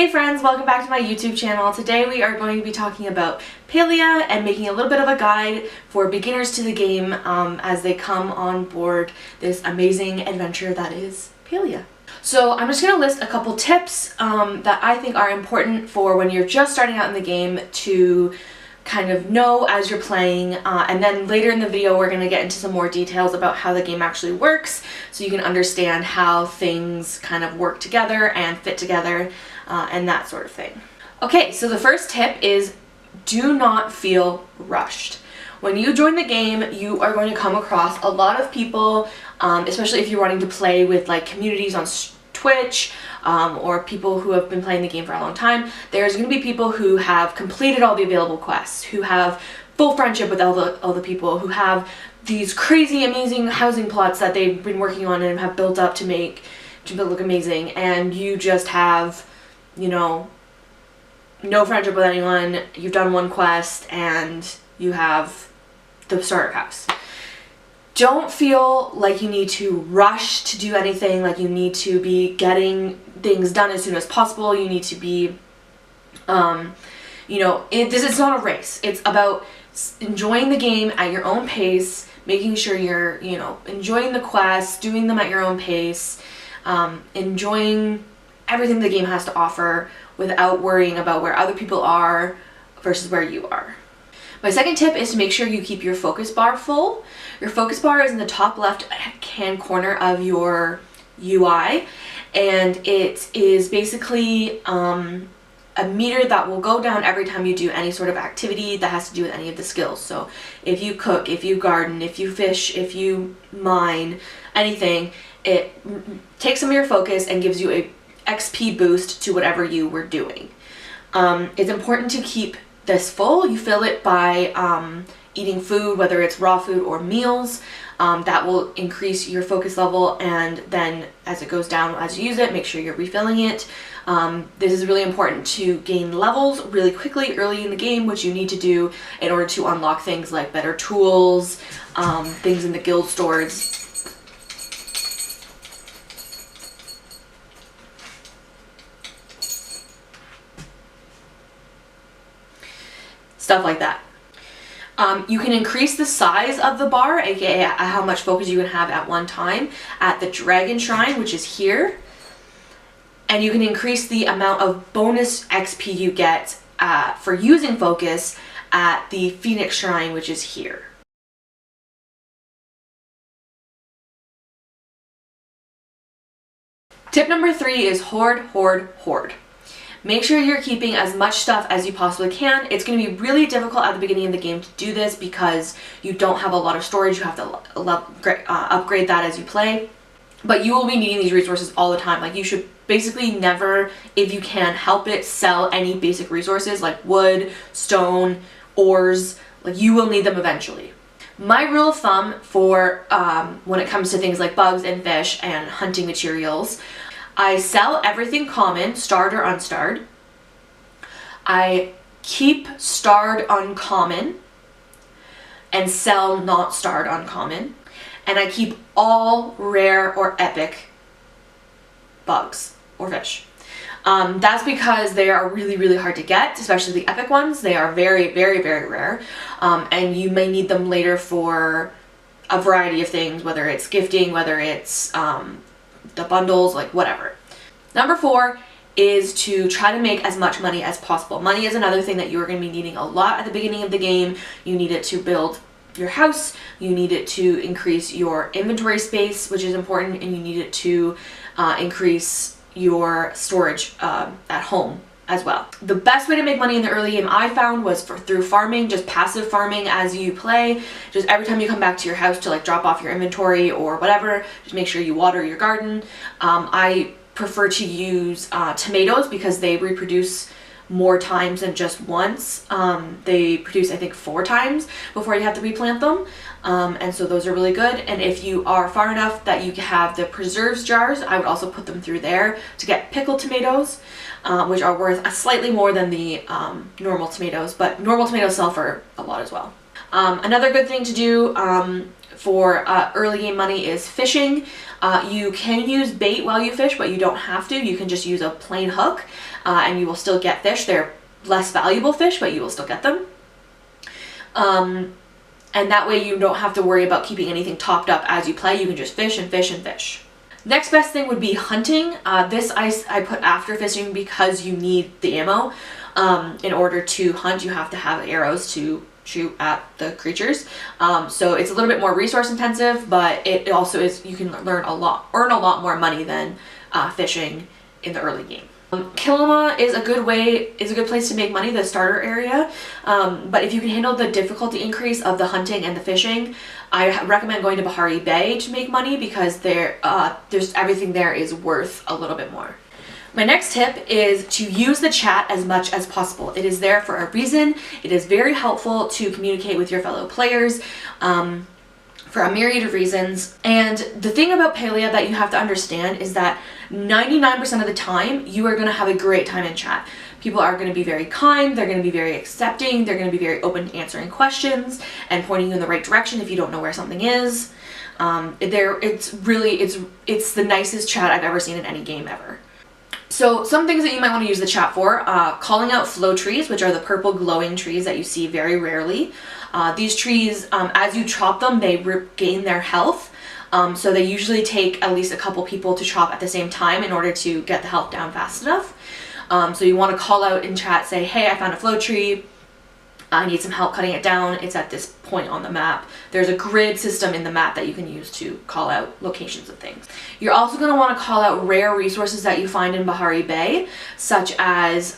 Hey friends, welcome back to my YouTube channel. Today we are going to be talking about Palia and making a little bit of a guide for beginners to the game as they come on board this amazing adventure that is Palia. So I'm just going to list a couple tips that I think are important for when you're just starting out in the game to kind of know as you're playing, and then later in the video we're going to get into some more details about how the game actually works so you can understand how things kind of work together and fit together and that sort of thing. Okay, so the first tip is do not feel rushed. When you join the game, you are going to come across a lot of people, especially if you're wanting to play with like communities on Twitch, or people who have been playing the game for a long time. There's going to be people who have completed all the available quests, who have full friendship with all the people, who have these crazy amazing housing plots that they've been working on and have built up to look amazing, and you just have, you know, no friendship with anyone. You've done one quest and you have the starter house. Don't feel like you need to rush to do anything, like you need to be getting things done as soon as possible. You need to be, this is not a race. It's about enjoying the game at your own pace, making sure you're, enjoying the quests, doing them at your own pace, enjoying everything the game has to offer without worrying about where other people are versus where you are. My second tip is to make sure you keep your focus bar full. Your focus bar is in the top left hand corner of your UI, and it is basically a meter that will go down every time you do any sort of activity that has to do with any of the skills. So if you cook, if you garden, if you fish, if you mine, anything, it takes some of your focus and gives you a XP boost to whatever you were doing. It's important to keep this full. You fill it by eating food, whether it's raw food or meals. That will increase your focus level, and then as it goes down as you use it, make sure you're refilling it. This is really important to gain levels really quickly early in the game, which you need to do in order to unlock things like better tools, things in the guild stores. Stuff like that. You can increase the size of the bar, aka how much focus you can have at one time, at the Dragon Shrine, which is here. And you can increase the amount of bonus XP you get for using focus at the Phoenix Shrine, which is here. Tip number 3 is hoard, hoard, hoard. Make sure you're keeping as much stuff as you possibly can. It's going to be really difficult at the beginning of the game to do this because you don't have a lot of storage. You have to upgrade that as you play. But you will be needing these resources all the time. Like, you should basically never, if you can help it, sell any basic resources like wood, stone, ores. Like, you will need them eventually. My rule of thumb for when it comes to things like bugs and fish and hunting materials, I sell everything common, starred or unstarred. I keep starred uncommon and sell not starred uncommon. And I keep all rare or epic bugs or fish. That's because they are really, really hard to get, especially the epic ones. They are very, very, very rare. And you may need them later for a variety of things, whether it's gifting, whether it's the bundles, like whatever. Number 4 is to try to make as much money as possible. Money is another thing that you are going to be needing a lot at the beginning of the game. You need it to build your house, you need it to increase your inventory space, which is important, and you need it to increase your storage at home as well. The best way to make money in the early game I found was through farming, just passive farming as you play. Just every time you come back to your house to like drop off your inventory or whatever, just make sure you water your garden. I prefer to use tomatoes because they reproduce more times than just once. They produce, I think, 4 times before you have to replant them, and so those are really good. And if you are far enough that you have the preserves jars, I would also put them through there to get pickled tomatoes, which are worth slightly more than the normal tomatoes, but normal tomatoes sell for a lot as well. Another good thing to do for early game money is fishing. You can use bait while you fish, but you don't have to. You can just use a plain hook and you will still get fish. They're less valuable fish, but you will still get them. And that way you don't have to worry about keeping anything topped up as you play. You can just fish and fish and fish. Next best thing would be hunting. This I put after fishing because you need the ammo. In order to hunt, you have to have arrows to shoot at the creatures. So it's a little bit more resource intensive, but it also is, you can earn a lot more money than fishing in the early game. Kilima is a good place to make money, the starter area. But if you can handle the difficulty increase of the hunting and the fishing, I recommend going to Bahari Bay to make money because there's everything there is worth a little bit more. My next tip is to use the chat as much as possible. It is there for a reason. It is very helpful to communicate with your fellow players for a myriad of reasons. And the thing about Palia that you have to understand is that 99% of the time, you are going to have a great time in chat. People are going to be very kind, they're going to be very accepting, they're going to be very open to answering questions and pointing you in the right direction if you don't know where something is. It's the nicest chat I've ever seen in any game ever. So some things that you might want to use the chat for, calling out flow trees, which are the purple glowing trees that you see very rarely. These trees, as you chop them, they regain their health. So they usually take at least a couple people to chop at the same time in order to get the health down fast enough. So you want to call out in chat, say, hey, I found a flow tree. I need some help cutting it down. It's at this point on the map. There's a grid system in the map that you can use to call out locations of things. You're also going to want to call out rare resources that you find in Bahari Bay, such as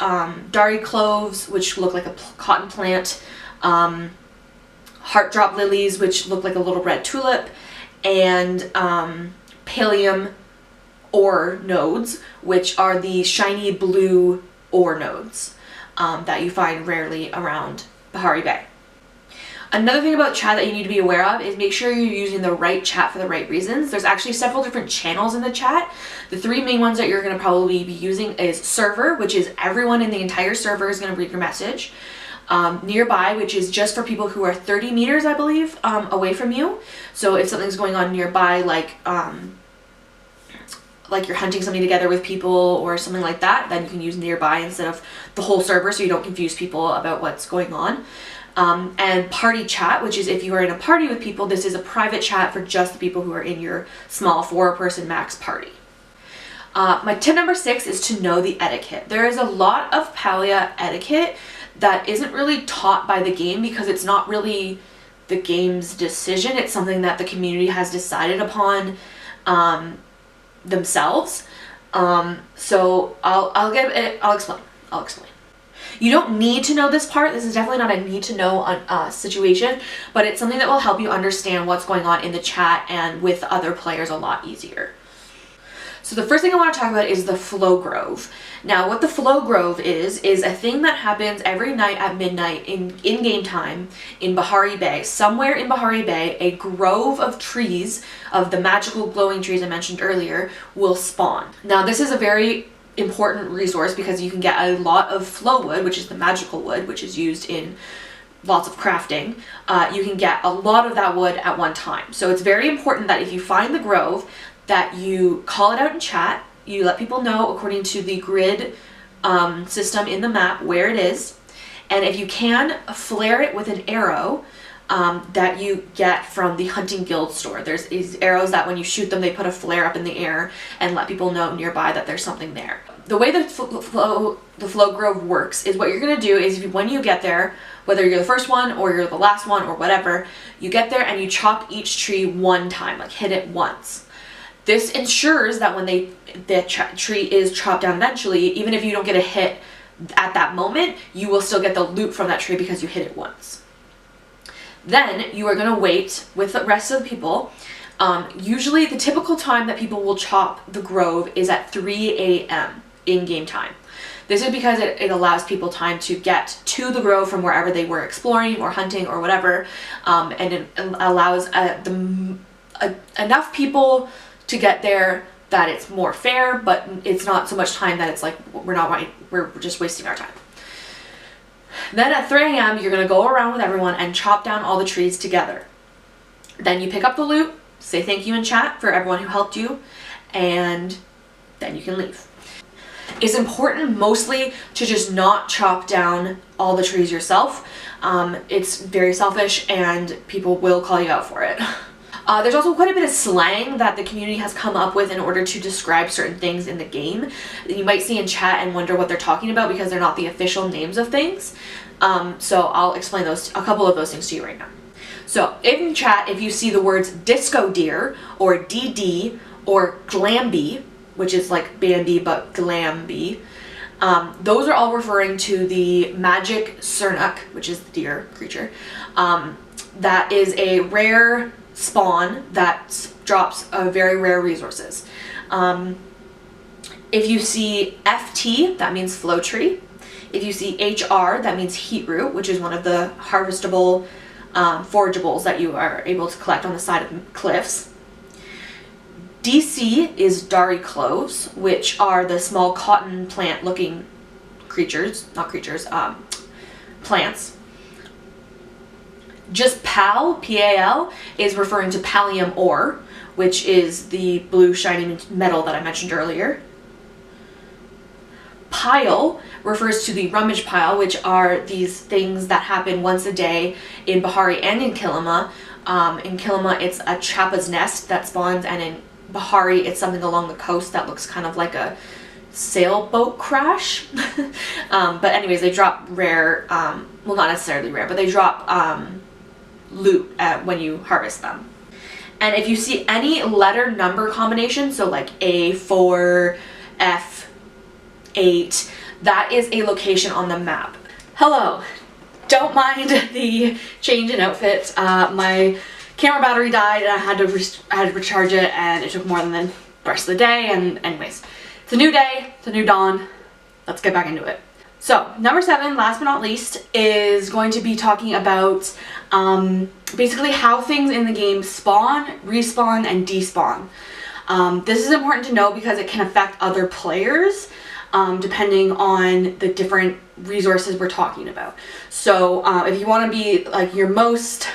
Dari cloves, which look like a cotton plant, heart drop lilies, which look like a little red tulip, and Palium ore nodes, which are the shiny blue ore nodes that you find rarely around Bahari Bay. Another thing about chat that you need to be aware of is make sure you're using the right chat for the right reasons. There's actually several different channels in the chat. The three main ones that you're going to probably be using is server, which is everyone in the entire server is going to read your message. Nearby, which is just for people who are 30 meters, I believe, away from you. So if something's going on nearby, like you're hunting something together with people or something like that, then you can use nearby instead of the whole server so you don't confuse people about what's going on. And party chat, which is if you are in a party with people, this is a private chat for just the people who are in your small 4-person max party. My tip number 6 is to know the etiquette. There is a lot of Palia etiquette that isn't really taught by the game because it's not really the game's decision. It's something that the community has decided upon themselves. So I'll explain. You don't need to know this part. This is definitely not a need to know situation, but it's something that will help you understand what's going on in the chat and with other players a lot easier. So the first thing I want to talk about is the flow grove. Now what the flow grove is a thing that happens every night at midnight in-game time in Bahari Bay. Somewhere in Bahari Bay, a grove of trees, of the magical glowing trees I mentioned earlier, will spawn. Now this is a very important resource because you can get a lot of flow wood, which is the magical wood, which is used in lots of crafting. You can get a lot of that wood at one time. So it's very important that if you find the grove, that you call it out in chat, you let people know according to the grid system in the map where it is, and if you can, flare it with an arrow that you get from the hunting guild store. There's these arrows that when you shoot them, they put a flare up in the air and let people know nearby that there's something there. The way the flow grove works is what you're going to do is when you get there, whether you're the first one or you're the last one or whatever, you get there and you chop each tree one time, like hit it once. This ensures that when the tree is chopped down eventually, even if you don't get a hit at that moment, you will still get the loot from that tree because you hit it once. Then you are going to wait with the rest of the people. Usually the typical time that people will chop the grove is at 3 a.m. in-game time. This is because it allows people time to get to the grove from wherever they were exploring or hunting or whatever, and it allows enough people to get there that it's more fair, but it's not so much time that it's like we're just wasting our time. Then at 3 a.m. you're going to go around with everyone and chop down all the trees together. Then you pick up the loot say thank you in chat for everyone who helped you, and then you can leave. It's important mostly to just not chop down all the trees yourself. It's very selfish and people will call you out for it. There's also quite a bit of slang that the community has come up with in order to describe certain things in the game that you might see in chat and wonder what they're talking about because they're not the official names of things. So I'll explain a couple of those things to you right now. So in chat, if you see the words disco deer or DD or glamby, which is like Bambi but glamby, those are all referring to the magic Sernuk, which is the deer creature. That is a rare spawn that drops very rare resources. If you see FT, that means flow tree. If you see HR, that means heat root, which is one of the harvestable forageables that you are able to collect on the side of cliffs. DC is Dari cloves, which are the small cotton plant looking creatures, plants. Just PAL, P-A-L, is referring to pallium ore, which is the blue shiny metal that I mentioned earlier. Pile refers to the rummage pile, which are these things that happen once a day in Bahari and in Kilima. In Kilima, it's a Chappa's nest that spawns, and in Bahari, it's something along the coast that looks kind of like a sailboat crash. But anyways, they drop rare, well, not necessarily rare, but they drop loot when you harvest them. And if you see any letter number combination, so like A4, F8, that is a location on the map. Hello, don't mind the change in outfit. My camera battery died and I had to recharge it, and it took more than the rest of the day, and anyways, it's a new day, it's a new dawn, let's get back into it. So number 7, last but not least, is going to be talking about basically how things in the game spawn, respawn, and despawn. This is important to know because it can affect other players depending on the different resources we're talking about. So if you want to be like your most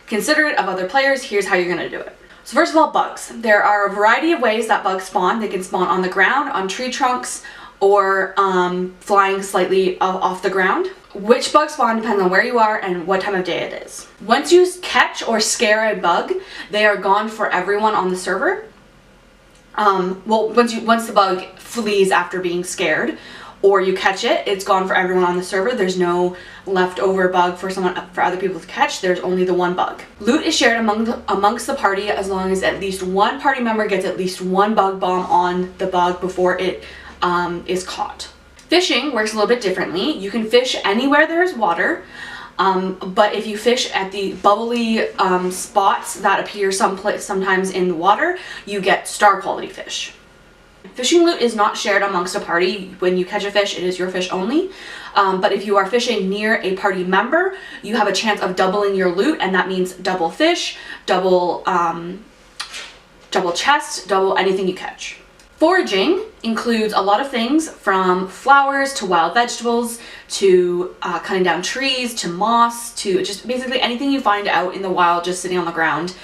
considerate of other players, here's how you're going to do it. So first of all, bugs. There are a variety of ways that bugs spawn. They can spawn on the ground, on tree trunks, or flying slightly off the ground. Which bugs spawn depends on where you are and what time of day it is. Once you catch or scare a bug, they are gone for everyone on the server. Well, once the bug flees after being scared, or you catch it, it's gone for everyone on the server. There's no leftover bug for other people to catch. There's only the one bug. Loot is shared amongst the party as long as at least one party member gets at least one bug bomb on the bug before it is caught. Fishing works a little bit differently. You can fish anywhere there's water, but if you fish at the bubbly spots that appear sometimes in the water, you get star quality fish. Fishing loot is not shared amongst a party. When you catch a fish, it is your fish only. But if you are fishing near a party member, you have a chance of doubling your loot, and that means double fish, double chest, double anything you catch. Foraging includes a lot of things from flowers to wild vegetables to cutting down trees to moss to just basically anything you find out in the wild just sitting on the ground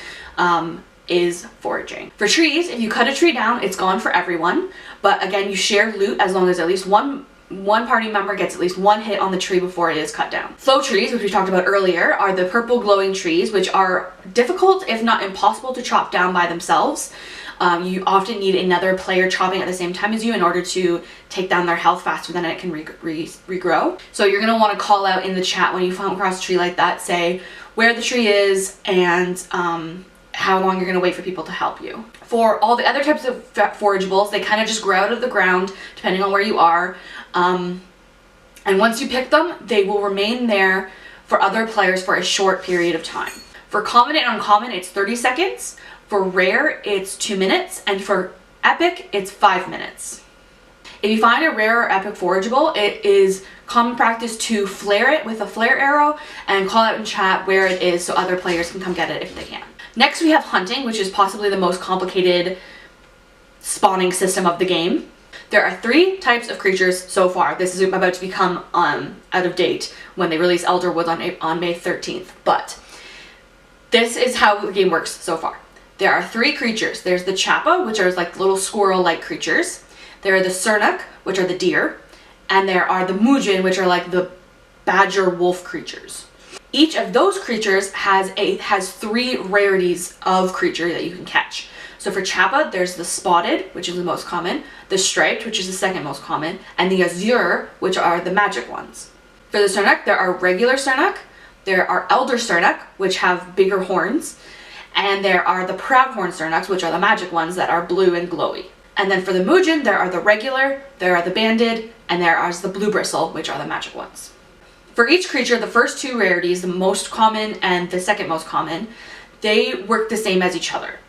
is foraging. For trees, if you cut a tree down, it's gone for everyone, but again, you share loot as long as at least one party member gets at least one hit on the tree before it is cut down. Flow trees, which we talked about earlier, are the purple glowing trees, which are difficult, if not impossible, to chop down by themselves. You often need another player chopping at the same time as you in order to take down their health faster than it can regrow. So you're going to want to call out in the chat when you come across a tree like that, say where the tree is and how long you're going to wait for people to help you. For all the other types of forageables, they kind of just grow out of the ground depending on where you are. And once you pick them, they will remain there for other players for a short period of time. For common and uncommon, it's 30 seconds. For rare, it's 2 minutes. And for epic, it's 5 minutes. If you find a rare or epic forageable, it is common practice to flare it with a flare arrow and call out in chat where it is so other players can come get it if they can. Next, we have hunting, which is possibly the most complicated spawning system of the game. There are 3 types of creatures so far. This is about to become out of date when they release Elderwoods on May 13th, but this is how the game works so far. there are 3 creatures. There's the Chappa, which are like little squirrel-like creatures. There are the Sernuk, which are the deer. And there are the Mujin, which are like the badger wolf creatures. Each of those creatures has 3 rarities of creature that you can catch. So for Chappa, there's the spotted, which is the most common, the striped, which is the second most common, and the azure, which are the magic ones. For the Sernuk, there are regular Sernuk, there are elder Sernuk, which have bigger horns, and there are the proudhorn Sernuks, which are the magic ones that are blue and glowy. And then for the Mujin, there are the regular, there are the banded, and there are the blue bristle, which are the magic ones. For each creature, the first 2 rarities, the most common and the second most common, they work the same as each other.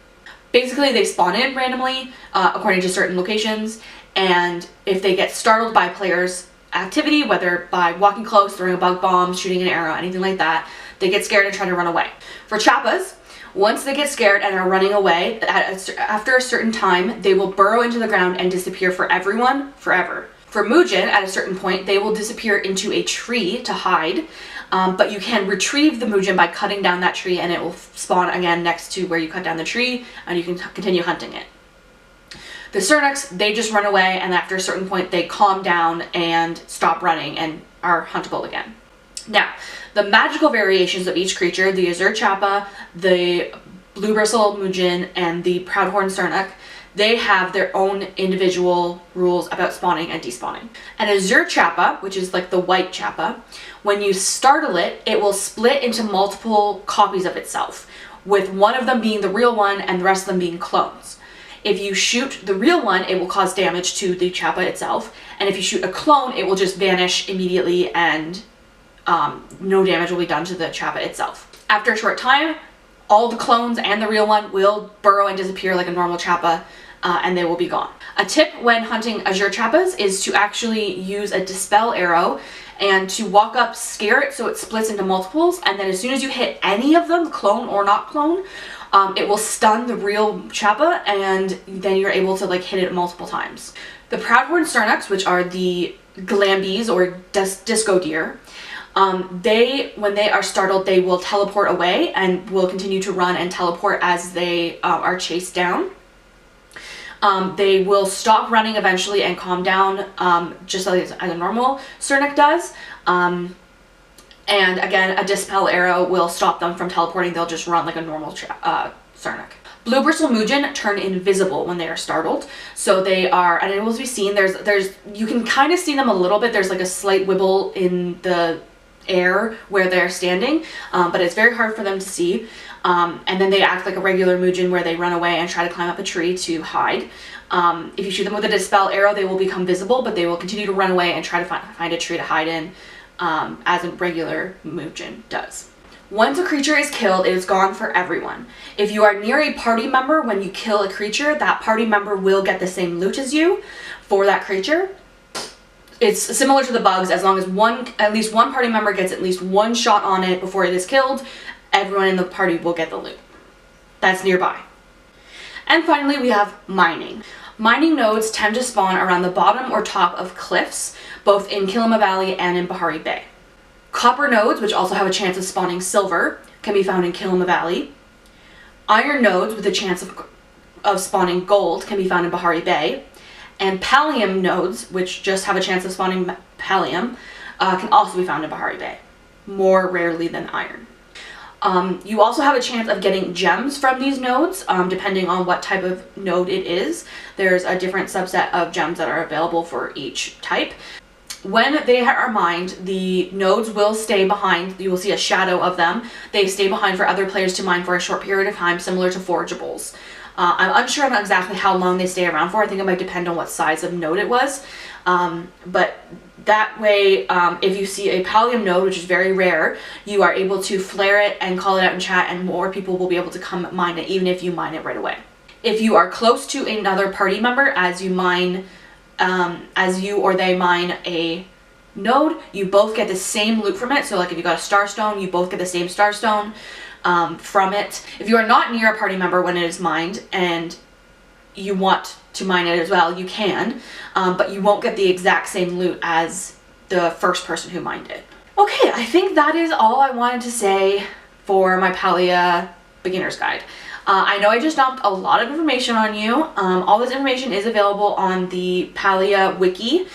Basically, they spawn in randomly according to certain locations, and if they get startled by a player's activity, whether by walking close, throwing a bug bomb, shooting an arrow, anything like that, they get scared and try to run away. For Chappas, once they get scared and are running away, after a certain time, they will burrow into the ground and disappear for everyone forever. For Mujin, at a certain point, they will disappear into a tree to hide, but you can retrieve the Mujin by cutting down that tree, and it will spawn again next to where you cut down the tree, and you can continue hunting it. The Sernuks, they just run away, and after a certain point, they calm down and stop running and are huntable again. Now, the magical variations of each creature, the Azure Chappa, the Blue Bristle Mujin, and the Proudhorn Sernuk, they have their own individual rules about spawning and despawning. An Azure Chappa, which is like the white Chappa, when you startle it, it will split into multiple copies of itself, with one of them being the real one and the rest of them being clones. If you shoot the real one, it will cause damage to the Chappa itself, and if you shoot a clone, it will just vanish immediately and no damage will be done to the Chappa itself. After a short time, all the clones and the real one will burrow and disappear like a normal Chappa, and they will be gone. A tip when hunting Azure Chappas is to actually use a dispel arrow and to walk up, scare it so it splits into multiples, and then as soon as you hit any of them, clone or not clone, it will stun the real Chappa, and then you're able to like hit it multiple times. The Proudhorn Sernuks, which are the Glambies or disco deer, when they are startled, they will teleport away and will continue to run and teleport as they are chased down. They will stop running eventually and calm down, just like as a normal Sernuk does. And again, a dispel arrow will stop them from teleporting. They'll just run like a normal Sernuk. Blue Bristle Mujin turn invisible when they are startled, so they are unable to be seen. You can kind of see them a little bit. There's like a slight wibble in the air where they're standing, but it's very hard for them to see. And then they act like a regular Mujin where they run away and try to climb up a tree to hide. If you shoot them with a dispel arrow, they will become visible, but they will continue to run away and try to find a tree to hide in, as a regular Mujin does. Once a creature is killed, it is gone for everyone. If you are near a party member when you kill a creature, that party member will get the same loot as you for that creature. It's similar to the bugs. As long as at least one party member gets at least one shot on it before it is killed, everyone in the party will get the loot that's nearby. And finally, we have mining. Mining nodes tend to spawn around the bottom or top of cliffs, both in Kilima Valley and in Bahari Bay. Copper nodes, which also have a chance of spawning silver, can be found in Kilima Valley. Iron nodes with a chance of spawning gold can be found in Bahari Bay. And pallium nodes, which just have a chance of spawning pallium, can also be found in Bahari Bay, more rarely than iron. You also have a chance of getting gems from these nodes, depending on what type of node it is. There's a different subset of gems that are available for each type. When they are mined, the nodes will stay behind. You will see a shadow of them. They stay behind for other players to mine for a short period of time, similar to forageables. I'm unsure about exactly how long they stay around for. I think it might depend on what size of node it was. But that way, if you see a pallium node, which is very rare, you are able to flare it and call it out in chat, and more people will be able to come mine it, even if you mine it right away. If you are close to another party member as you or they mine a node, you both get the same loot from it. So like if you got a starstone, you both get the same starstone from it. If you are not near a party member when it is mined and you want to mine it as well, you can, but you won't get the exact same loot as the first person who mined it. Okay, I think that is all I wanted to say for my Palia beginner's guide. I know I just dumped a lot of information on you. All this information is available on the Palia wiki,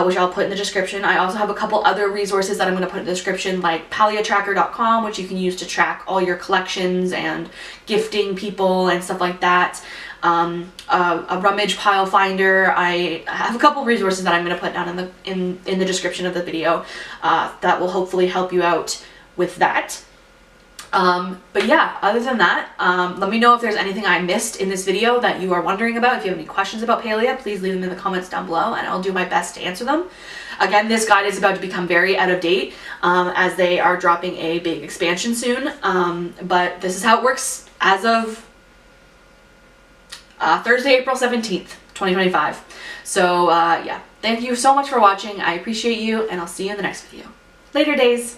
which I'll put in the description. I also have a couple other resources that I'm going to put in the description, like paliatracker.com, which you can use to track all your collections and gifting people and stuff like that. A rummage pile finder. I have a couple resources that I'm going to put down in the description of the video that will hopefully help you out with that. But yeah, other than that, let me know if there's anything I missed in this video that you are wondering about. If you have any questions about Palia, please leave them in the comments down below and I'll do my best to answer them. Again, this guide is about to become very out of date as they are dropping a big expansion soon. But this is how it works as of Thursday, April 17th, 2025. So yeah, thank you so much for watching. I appreciate you and I'll see you in the next video. Later days.